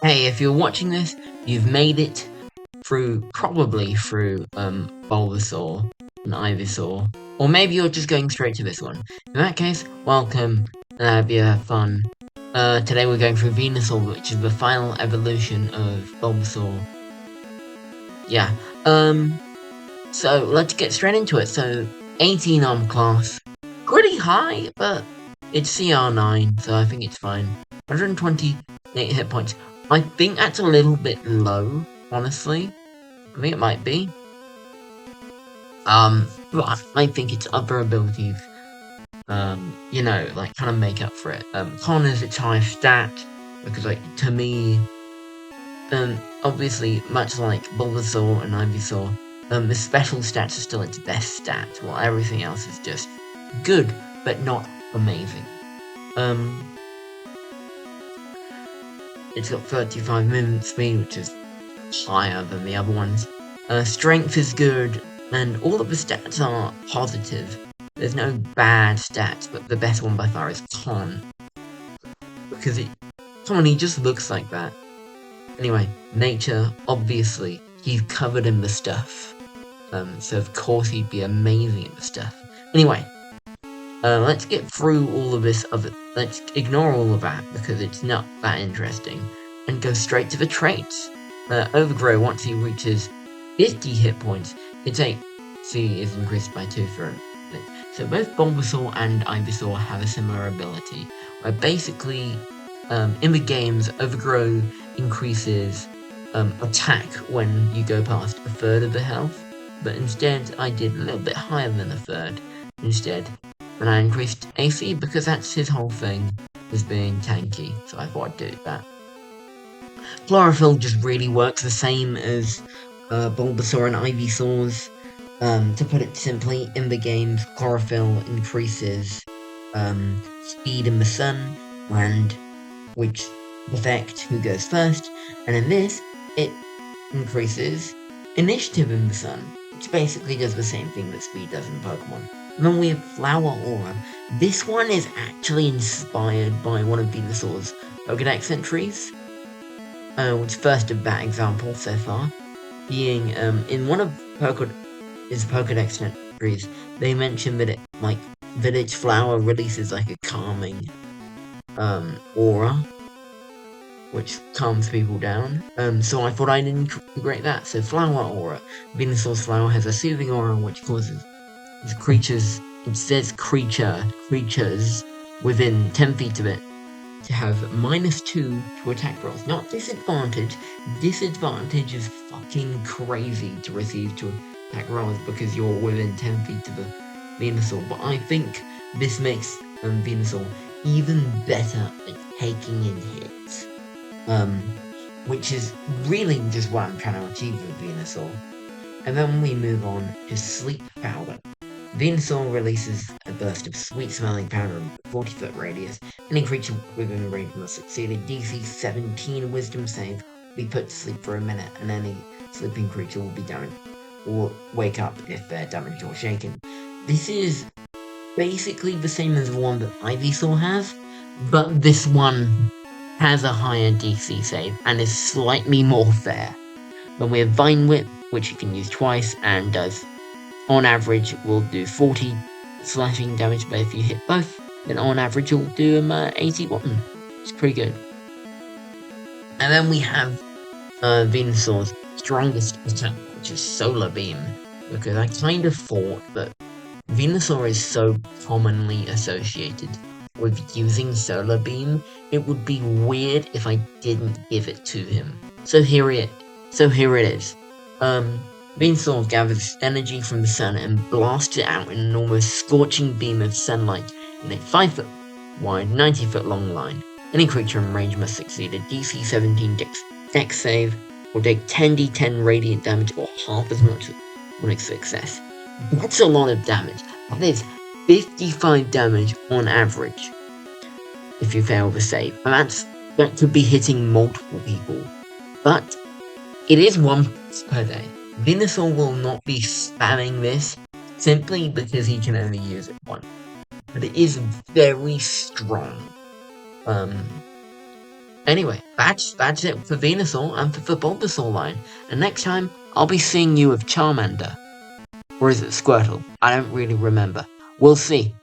Hey, if you're watching this, you've made it probably through Bulbasaur and Ivysaur, or maybe you're just going straight to this one. In that case, welcome, and I hope you have fun. Today we're going through Venusaur, which is the final evolution of Bulbasaur. Yeah, so let's get straight into it. So, 18 arm class, pretty high, but it's CR9, so I think it's fine. 128 hit points. I think that's a little bit low, honestly. I think it might be. But I think its other abilities, like kind of make up for it. Con is its highest stat, because to me, obviously, much like Bulbasaur and Ivysaur, the special stats are still its best stat, while everything else is just good, but not amazing. It's got 35 movement speed, which is higher than the other ones. Strength is good, and all of the stats are positive. There's no bad stats, but the best one by far is Con. Because he just looks like that. Anyway, nature, obviously, he's covered in the stuff. So of course he'd be amazing at the stuff. Anyway, let's get through all of this let's ignore all of that, because it's not that interesting, and go straight to the traits. Overgrow, once he reaches 50 hit points, its AC is increased by 2 for a minute. So both Bulbasaur and Ivysaur have a similar ability, where basically, in the games, Overgrow increases attack when you go past a third of the health, but instead I did a little bit higher than a third instead, and I increased AC because that's his whole thing, is being tanky, so I thought I'd do that. Chlorophyll just really works the same as Bulbasaur and Ivysaur's. To put it simply, in the games, Chlorophyll increases speed in the sun, and which affect who goes first, and in this, it increases initiative in the sun, which basically does the same thing that speed does in Pokemon. And then we have Flower Aura. This one is actually inspired by one of Venusaur's Pokédex entries, which first of that example so far, being in one of his Pokédex entries, they mentioned that its flower releases like a calming aura, which calms people down. So I thought I'd integrate that. So Flower Aura. Venusaur's flower has a soothing aura which causes creatures within 10 feet of it to have -2 to attack rolls. Not disadvantage. Disadvantage is fucking crazy to receive to attack rolls because you're within 10 feet of a Venusaur. But I think this makes Venusaur even better at taking in hits. Which is really just what I'm trying to achieve with Venusaur. And then we move on to Sleep Powder. Venusaur releases a burst of sweet-smelling powder in a 40-foot radius. Any creature within range must succeed a DC 17 Wisdom save, be put to sleep for a minute, and any sleeping creature will be damaged or wake up if they're damaged or shaken. This is basically the same as the one that Ivysaur has, but this one has a higher DC save and is slightly more fair. Then we have Vine Whip, which you can use twice and does, on average, will do 40 slashing damage, but if you hit both, then on average you'll do 81. It's pretty good. And then we have Venusaur's strongest attack, which is Solar Beam, because I kind of thought that Venusaur is so commonly associated with using Solar Beam, it would be weird if I didn't give it to him. So here it is. Venusaur gathers energy from the sun and blasts it out in an almost scorching beam of sunlight in a 5-foot wide, 90-foot long line. Any creature in range must succeed a DC 17 Dex save, or take 10d10 radiant damage, or half as much on its success. That's a lot of damage. That is 55 damage on average if you fail the save. And that could be hitting multiple people. But it is once per day. Venusaur will not be spamming this simply because he can only use it once. But it is very strong. Anyway, that's it for Venusaur and for the Bulbasaur line. And next time, I'll be seeing you with Charmander. Or is it Squirtle? I don't really remember. We'll see.